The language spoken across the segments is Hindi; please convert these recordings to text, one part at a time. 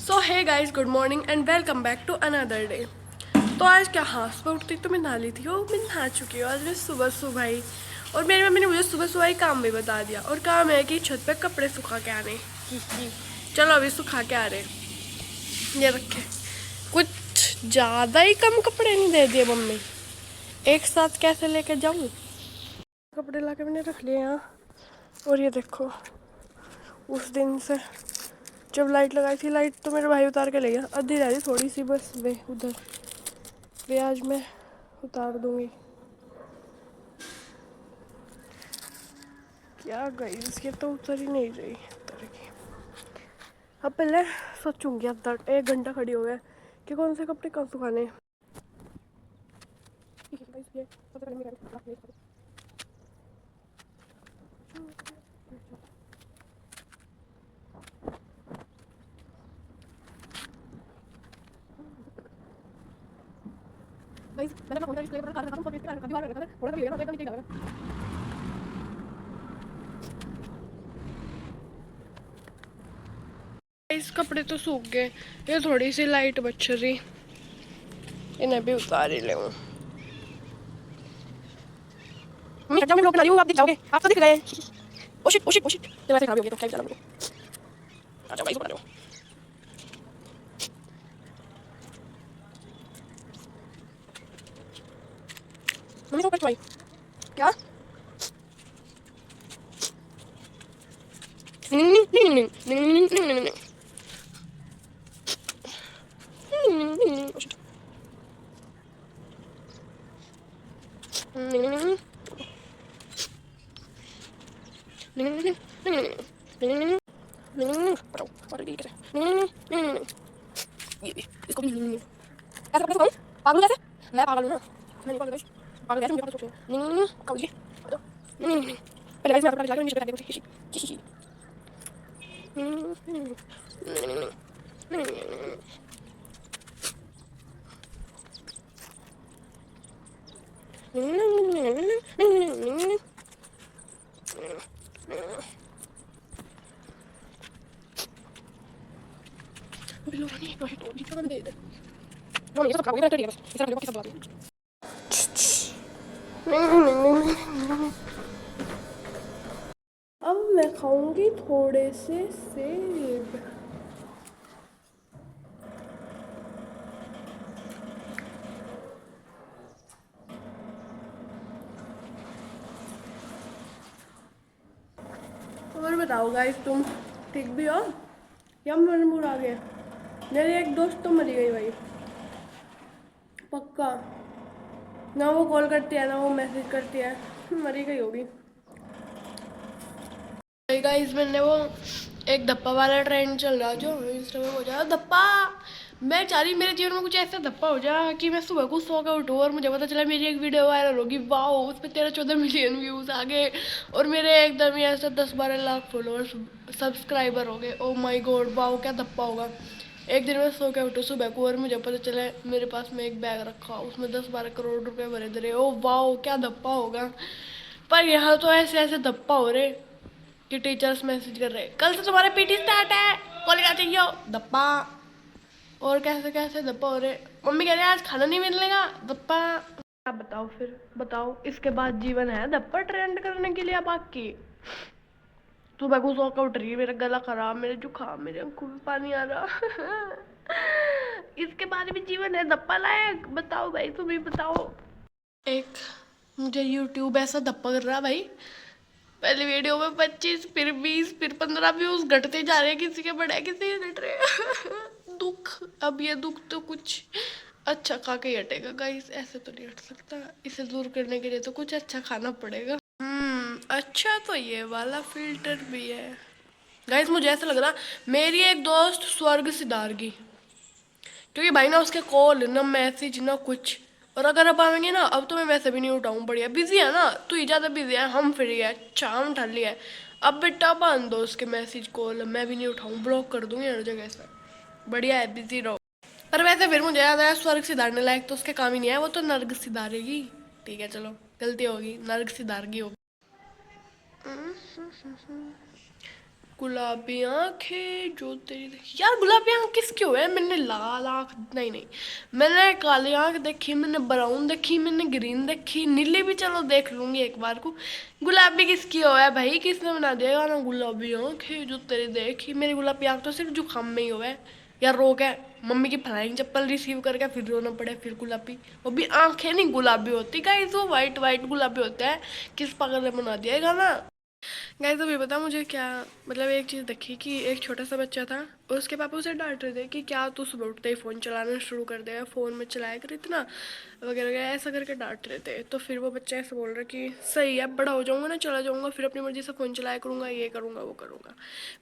So hey guys, good morning and welcome back to another day. तो आज क्या, हाँ सुबह उठती तो मैं नहा ली थी। मैं नहा चुकी हूँ आज मैं सुबह सुबह ही। और मेरी मम्मी ने मुझे सुबह सुबह ही काम भी बता दिया। और काम है कि छत पे कपड़े सुखा के आने। चलो अभी सुखा के आ रहे। ये रखे कुछ ज़्यादा ही कम कपड़े नहीं दे दिए मम्मी। एक साथ कैसे लेके जाऊँ। कपड़े ला के मैंने रख लिए यहाँ। और ये देखो, उस दिन से जब लाइट लगाई थी, लाइट तो मेरे भाई उतार के ले गया। आधी रह रही थोड़ी सी बस वे उधर, वे आज मैं उतार दूंगी। क्या गई, ये तो उतर ही नहीं रही। उतरेगी। अब पहले सोचूंगी। अब 1 घंटा खड़ी हो गया कि कौन से कपड़े कब सुखाने। इस कपड़े तो सूख गए। ये थोड़ी सी लाइट बच रही, इन्हें भी उतार ही ले। मैं ब्लॉग बना रही हूँ, आप दिख जाओगे। आप तो दिख गए। ओशिट ओशिट ओशिट, जब ऐसे खराब हो गई तो क्या चला मुझे। अच्छा भाई, बना रहे हो। मम्मी को भाई क्या इसको भी ऐसा कपड़े सुखाऊं? पागल जैसे मैं पागल हूँ ना। मैं नहीं पागल गाइस, पागल जैसे मुझे पता सोच नहीं कौन जी। पहले गाइस मैं आपको दिखा नीचे पे देखो। बिलोनी तो है तो भी क्या दे दे। वो नहीं, ये सब खराब हो गया। बस इस तरह के सब बात है। अब मैं खाऊंगी थोड़े से सेब। और बताओ गाइस, तुम ठीक भी हो या मेरे मूड आ गया। मेरी एक दोस्त तो मरी गई भाई, पक्का। ना वो कॉल करती है ना वो मैसेज करती है, मरी गई होगी। गाइस मैंने वो एक धप्पा वाला ट्रेंड चल रहा जो इंस्टा में हो जाए धप्पा। मैं चाह रही मेरे जीवन में कुछ ऐसा धप्पा हो जाए कि मैं सुबह को सो के उठूँ और मुझे पता चला मेरी एक वीडियो वायरल होगी। वाह, उस पर 13-14 मिलियन व्यूज आ गए और मेरे एकदम ही ऐसा 10-12 लाख फॉलोअर्स सब्सक्राइबर हो गए। ओ माई गॉड, वाह क्या धप्पा होगा। एक दिन में सो के उठूँ सुबह को और मुझे पता चले मेरे पास में एक बैग रखा, उसमें 10-12 करोड़ रुपए भरे धरे। ओ वाह क्या धप्पा होगा। पर यहाँ तो ऐसे ऐसे धप्पा हो रहे कि टीचर्स मैसेज कर रहे कल से तुम्हारे पीटी स्टार्ट है, कॉलेज आ जाइयो धप्पा। और कैसे कैसे धप्पा हो रहे। मम्मी कह रहे आज खाना नहीं मिलेगा धप्पा। आप बताओ फिर, बताओ इसके बाद जीवन है धप्पा ट्रेंड करने के लिए। अब बाकी सुबह को सो के उठ रही है, मेरा गला खराब, मेरे जुकाम, मेरे आंखों में पानी आ रहा। इसके बाद भी जीवन है धप्पा लायक? बताओ भाई, तुम ही बताओ। एक मुझे यूट्यूब ऐसा धप्पा कर रहा भाई, पहले वीडियो में 25 फिर 20 फिर 15 व्यूज घटते जा रहे हैं, किसी के बढ़े किसी के घट रहे। दुख, अब ये दुख तो कुछ अच्छा खा के ही हटेगा गाइस, ऐसे तो नहीं हट सकता। इसे दूर करने के लिए तो कुछ अच्छा खाना पड़ेगा। अच्छा तो ये वाला फिल्टर भी है गाइस। मुझे ऐसा लग रहा मेरी एक दोस्त स्वर्ग सिधारगी, क्योंकि भाई ना उसके कॉल ना मैसेज ना कुछ। और अगर अब आएंगे ना, अब तो मैं वैसे भी नहीं उठाऊँ, बढ़िया बिजी है ना, तू ही ज़्यादा बिजी है, हम फ्री है, अच्छा हम उठा लिया है। अब बेटा बांध दो उसके मैसेज कॉल, मैं भी नहीं उठाऊँ, ब्लॉक कर दूँगी हर जगह से। बढ़िया है, बिजी रहो। पर वैसे फिर मुझे याद आया स्वर्ग सिधारने लायक तो उसके काम ही नहीं है, वो तो नर्क सिधारेगी। ठीक है चलो, गलती होगी, नर्क सिधारगी होगी। गुलाबी आंखें जो तेरी देखी। यार गुलाबी आंख किसकी हुए? मैंने लाल आंख नहीं नहीं, मैंने काली आंख देखी, मैंने ब्राउन देखी, मैंने ग्रीन देखी, नीली भी चलो देख लूंगी एक बार को। गुलाबी किसकी हुआ है भाई? किसने बना दिया गाना गुलाबी आंखें जो तेरी देखी? मेरी गुलाबी आंख तो सिर्फ जुकाम में ही हुआ है या रोग है। मम्मी की फ्लाइंग चप्पल रिसीव करके फिर रोना पड़े, फिर गुलाबी। वो भी आंखें नहीं गुलाबी होती गाइस, वो वाइट वाइट गुलाबी होता है। किस पागल ने बना दिया है गाना? गाइस अभी बता मुझे क्या, मतलब एक चीज़ देखी कि एक छोटा सा बच्चा था और उसके पापा उसे डांट रहे थे कि क्या तू सुबह उठते ही फ़ोन चलाना शुरू कर देगा, फ़ोन में चलाया कर इतना वगैरह वगैरह, ऐसा करके डांट रहे थे। तो फिर वो बच्चा ऐसे बोल रहा कि सही है, बड़ा हो जाऊंगा ना चला जाऊंगा, फिर अपनी मर्ज़ी से फ़ोन चलाया करूँगा, ये करूँगा वो करूँगा।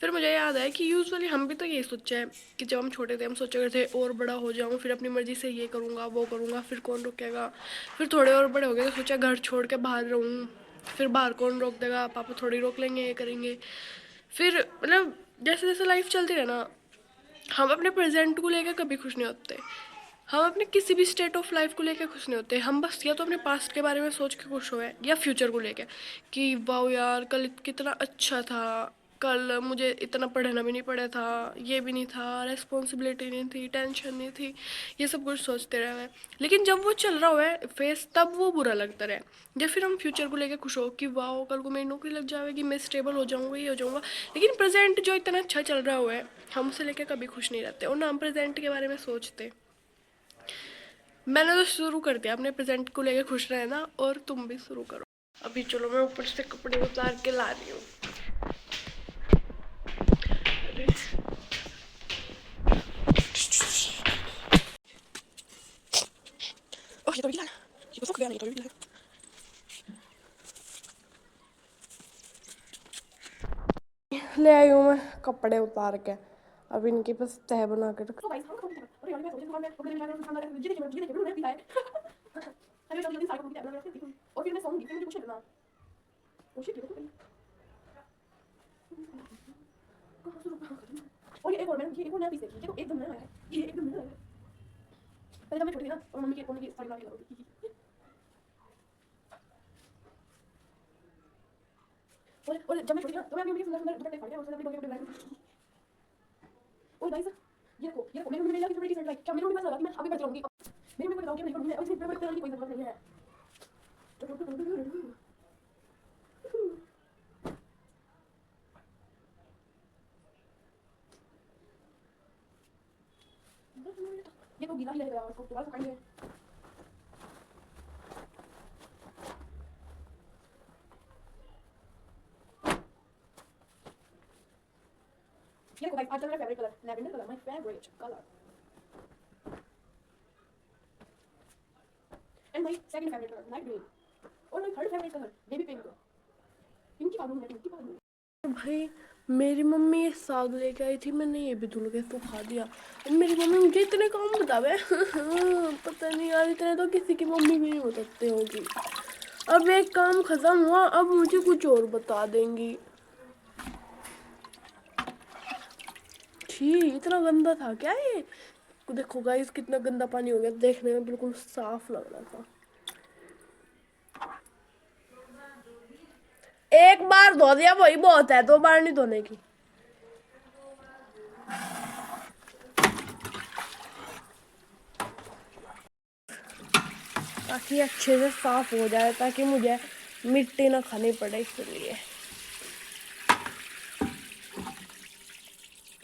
फिर मुझे याद है कि यूजुअली हम भी तो यही सोचा है कि जब हम छोटे थे हम सोचा करते थे और बड़ा हो जाऊँ, फिर अपनी मर्ज़ी से ये करूँगा वो करूँगा, फिर कौन रोकेगा। फिर थोड़े और बड़े हो गए तो सोचा घर छोड़ के बाहर रहूँ, फिर बाहर कौन रोक देगा, पापा थोड़ी रोक लेंगे, ये करेंगे। फिर मतलब जैसे जैसे लाइफ चलती है ना, हम अपने प्रेजेंट को लेकर कभी खुश नहीं होते, हम अपने किसी भी स्टेट ऑफ लाइफ को लेकर खुश नहीं होते। हम बस या तो अपने पास्ट के बारे में सोच के खुश हुए या फ्यूचर को लेकर कि वाह यार कल कितना अच्छा था, कल मुझे इतना पढ़ना भी नहीं पड़ा था, ये भी नहीं था, रेस्पॉन्सिबिलिटी नहीं थी, टेंशन नहीं थी, ये सब कुछ सोचते रहे। लेकिन जब वो चल रहा हुआ है फेस तब वो बुरा लगता रहे। जब फिर हम फ्यूचर को लेकर खुश हो कि वाह कल को मेरी नौकरी लग जाएगी, मैं स्टेबल हो जाऊँगा, ये हो जाऊँगा। लेकिन प्रेजेंट जो इतना अच्छा चल रहा हुआ है हम उसे लेकर कभी खुश नहीं रहते और ना हम प्रेजेंट के बारे में सोचते। मैंने तो शुरू कर दिया अपने प्रेजेंट को लेकर खुश रहना, और तुम भी शुरू करो। अभी चलो मैं ऊपर से कपड़े उतार के ला रही हूँ। अरे ओह ये तो गीला है, ये तो सूख गया, नहीं तो गीला है। ले आई हूँ मैं कपड़े उतार के, अब इनकी बस तह बना के रख। और फिर मैं सोऊंगी, फिर मुझे कुछ नहीं करना। ओ शिट, ये तो गई। कहाँ से रुका? और ये एक और मैंने, ये एक और नया पीस देखी, ये तो एकदम नया है, ये एकदम नया है। पहले जब मैं छोटी थी ना और मम्मी की साड़ी ला के लगाती थी। और जब मैं छोटी थी ना तो मैं अपनी मम्मी के सुंदर सुंदर दुपट्टे फाड़ के और उससे अपनी बड़ी बड़ी ब्लैक। ओए गाइस ये देखो मेरी मम्मी ने मेरे लिए कितनी टी-शर्ट लाई। क्या मेरी मम्मी को लगा कि मैं आगे बढ़ जाऊंगी? मेरी मम्मी को लगा कि मेरी मम्मी है और इसमें पेपर करने की कोई जरूरत नहीं है। ये तो गीला ही रहेगा, इसको दोबारा सुखाएंगे। ये देखो गाइस आज चल रहा है favourite colour lavender colour, my favourite colour. And my second favourite colour light green. और my third favourite colour baby pink. Pinky Balu है, पिंकी बालू। भाई मेरी मम्मी ये साग लेके आई थी, मैंने ये भी धुल के सुखा दिया। और मेरी मम्मी मुझे इतने काम बतावे पता नहीं यार, इतने तो किसी की मम्मी भी नहीं बताते होगी। अब एक काम खत्म हुआ, अब मुझे कुछ और बता देंगी। छी इतना गंदा था क्या ये? देखो गाइस कितना गंदा पानी हो गया, देखने में बिल्कुल साफ लग रहा था। एक बार धो दिया वही बहुत है, दो बार नहीं धोने की। ताकि अच्छे से साफ हो जाए, ताकि मुझे मिट्टी ना खानी पड़े, इसलिए।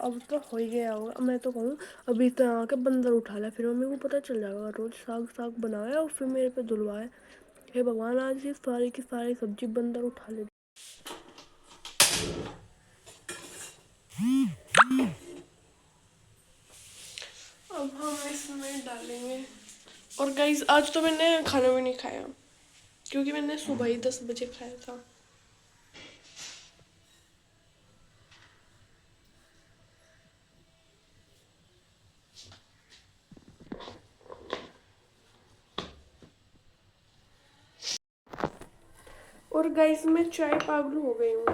अब तो हो ही गया होगा, मैं तो कहूँ अभी तो आके बंदर उठा ले, फिर मम्मी को पता चल जाएगा रोज साग साग बनाए और फिर मेरे पे धुलवाए। हे भगवान आज ये सारी की सारी सब्जी बंदर उठा ले। अब हम इसमें डालेंगे। और गाइस आज तो मैंने खाना भी नहीं खाया क्योंकि मैंने सुबह ही 10 बजे खाया था। और गाइस मैं चाय पागल हो गई हूँ,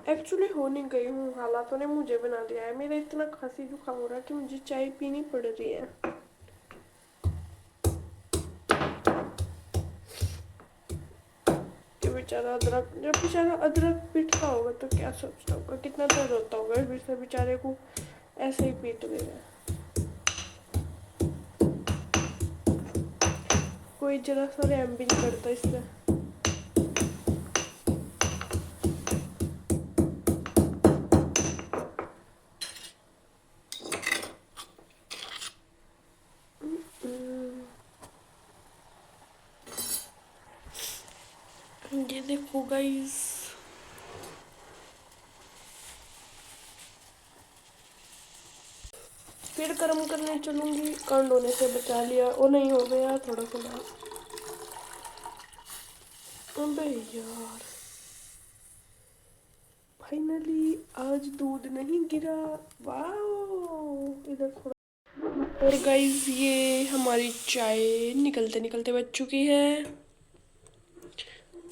एक्चुअली हो नहीं गई हूँ, हालातों ने मुझे बना दिया है। मेरा इतना खांसी जुकाम हो रहा है कि मुझे चाय पीनी पड़ रही है। कि बेचारा अदरक, जब बेचारा अदरक पीटता होगा तो क्या सोचता होगा, कितना दर्द होता होगा फिर से बेचारे को ऐसे ही पीट दे रहे। कोई जरा सा रैम भी नहीं करता इसमें। ये देखो गाइस, फिर गर्म करने चलूंगी, कंड होने से बचा लिया, वो नहीं हो गया थोड़ा थोड़ा। अबे यार, फाइनली आज दूध नहीं गिरा, वाह। इधर थोड़ा और गाइस, ये हमारी चाय निकलते निकलते बच चुकी है।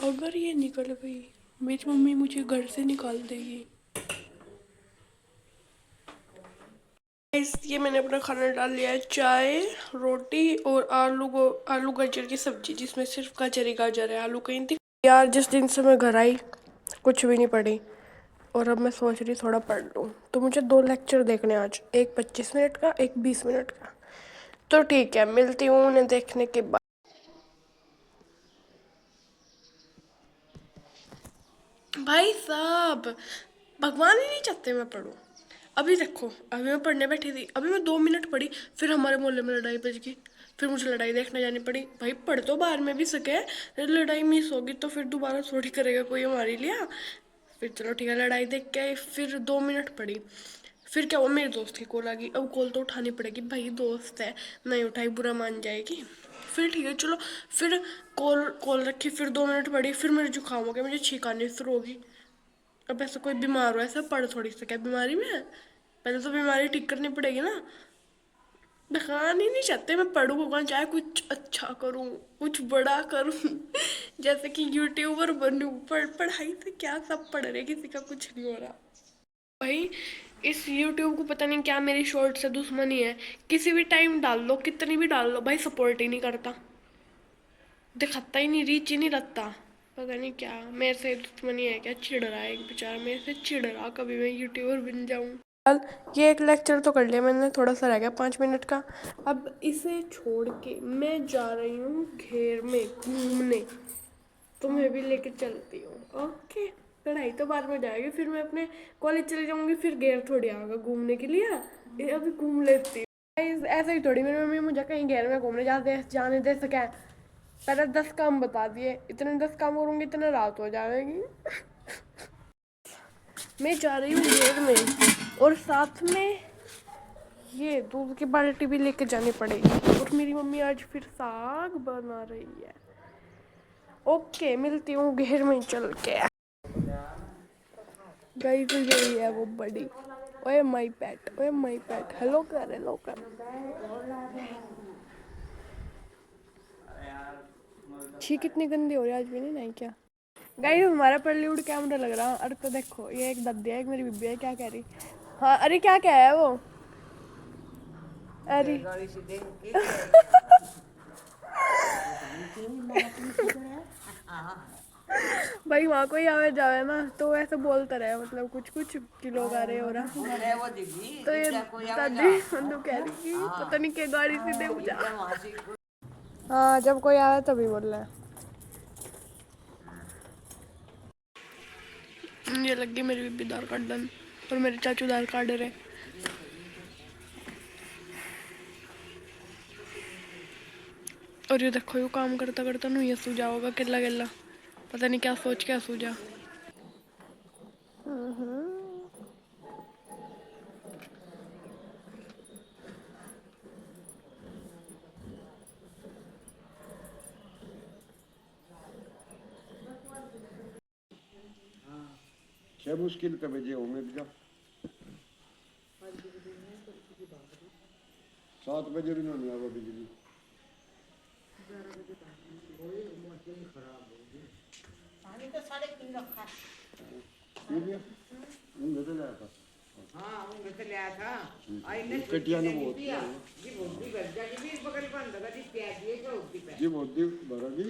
अगर ये निकल गई मेरी मम्मी मुझे घर से निकाल देगी। गाइस, ये मैंने अपना खाना डाल लिया है, चाय, रोटी और आलू गाजर की सब्जी, जिसमें सिर्फ गाजर ही गाजर है, आलू कहीं थी। यार जिस दिन से मैं घर आई कुछ भी नहीं पढ़ी, और अब मैं सोच रही थोड़ा पढ़ लूँ। तो मुझे 2 लेक्चर देखने आज, एक 25 मिनट का, एक 20 मिनट का। तो ठीक है, मिलती हूँ उन्हें देखने के बाद। भाई साहब, भगवान ही नहीं चाहते मैं पढूं। अभी देखो, अभी मैं पढ़ने बैठी थी, अभी मैं 2 मिनट पढ़ी, फिर हमारे मोहल्ले में लड़ाई बज गई, फिर मुझे लड़ाई देखने जानी पड़ी। भाई पढ़ तो बाहर में भी सके, लड़ाई मिस होगी तो फिर दोबारा थोड़ी करेगा कोई हमारे लिए। फिर चलो ठीक है, लड़ाई देख के आई, फिर 2 मिनट पढ़ी। फिर क्या हुआ, मेरी दोस्त की कॉल आ गई, अब कॉल तो उठानी पड़ेगी, भाई दोस्त है, नहीं उठाई बुरा मान जाएगी। फिर ठीक है चलो, फिर कॉल कॉल रखी, फिर 2 मिनट पड़ी, फिर मेरे जुकाम हो गया, मुझे छींक आनी शुरू होगी। अब ऐसा कोई बीमार हो, ऐसा पढ़ थोड़ी सा क्या बीमारी में है, पहले तो बीमारी ठीक करनी पड़ेगी ना। दिखाना ही नहीं चाहते मैं पढ़ूँ, भगवान चाहे कुछ अच्छा करूँ, कुछ बड़ा करूँ जैसे कि यूट्यूबर बनूँ, पढ़ाई से क्या, सब पढ़ रहे, किसी का कुछ नहीं हो रहा। भाई इस यूट्यूब को पता नहीं क्या मेरी शॉर्ट से दुश्मनी है, किसी भी टाइम डाल लो, कितनी भी डाल लो, भाई सपोर्ट ही नहीं करता, दिखाता ही नहीं, रीच ही नहीं रखता। पता नहीं क्या मेरे से दुश्मनी है क्या, चिढ़ रहा है एक बेचारा मेरे से, चिढ़ रहा कभी मैं यूट्यूबर बन जाऊँ। ये एक लेक्चर तो कर लिया मैंने, थोड़ा सा रह गया 5 मिनट का। अब इसे छोड़ के मैं जा रही हूँ घेर में घूमने, तुम्हें भी लेके चलती हूँ। ओके, पढ़ाई तो बाद में जाएगी, फिर मैं अपने कॉलेज चली जाऊंगी, फिर घेर थोड़ी आएगा घूमने के लिए, ये अभी घूम लेती हूँ। ऐसे ही थोड़ी मेरी मम्मी मुझे कहीं घेर में घूमने जाने दे सके। पहले 10 काम बता दिए, इतने 10 काम करूंगी इतने रात हो जाएगी। मैं जा रही हूँ घेर में, और साथ में ये दूध की बाल्टी भी लेके जानी पड़ेगी, और मेरी मम्मी आज फिर साग बना रही है। ओके, मिलती हूँ घेर में चल के। गाइस यही है वो बड़ी, ओए माय पेट, ओए माय पेट, हेलो कर, हेलो कर। छी कितनी गंदी हो रही है, आज भी नहीं नहाई क्या। गाइस हमारा बॉलीवुड कैमरा लग रहा है। अरे तो देखो, ये एक दद्दी है, एक मेरी बीबी है, क्या कह रही। हाँ अरे क्या कह है वो, अरे भाई वहाँ कोई आवे जावे ना तो ऐसे बोलता रहे, मतलब कुछ कुछ कि लोग आ रहे हो रहा, तो ये दादी बंदू कह रही कि पता नहीं क्या गाड़ी सीधे हो जा। हाँ जब कोई आया तभी बोल रहा है। ये लग गई मेरी बीबी दाल काटन, और मेरे चाचू दाल काट रहे। और ये देखो, ये काम करता करता नू ये सूझा होगा किला किला, पता नहीं क्या सोच क्या सूझा। क्या मुश्किल का बजे होंगे भैया, 7 बजे भी नहीं आवा बिजली। पानी तो 3:30 रखा है, उंगे तो लाया था। हाँ उंगे तो लाया था, आई ने कटिया ने बहुत दिया जी, बहुत दी घर जा जी, बगल बंद लगा जी, प्याज ये जो होती है जी, बहुत दी भरा जी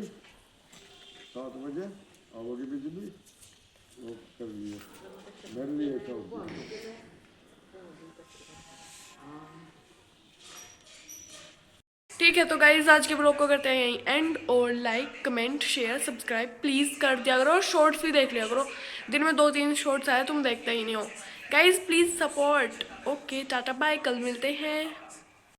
7 बजे। आओगी बिजली वो कर लिए मेरे लिए चौकी ठीक है, तो गाइज आज के ब्लॉग को करते हैं यहीं एंड, और like comment share subscribe please कर दिया करो, और शॉर्ट्स भी देख लिया करो। दिन में 2-3 शॉर्ट्स आए, तुम देखते ही नहीं हो guys, please support. Okay tata bye, कल मिलते हैं।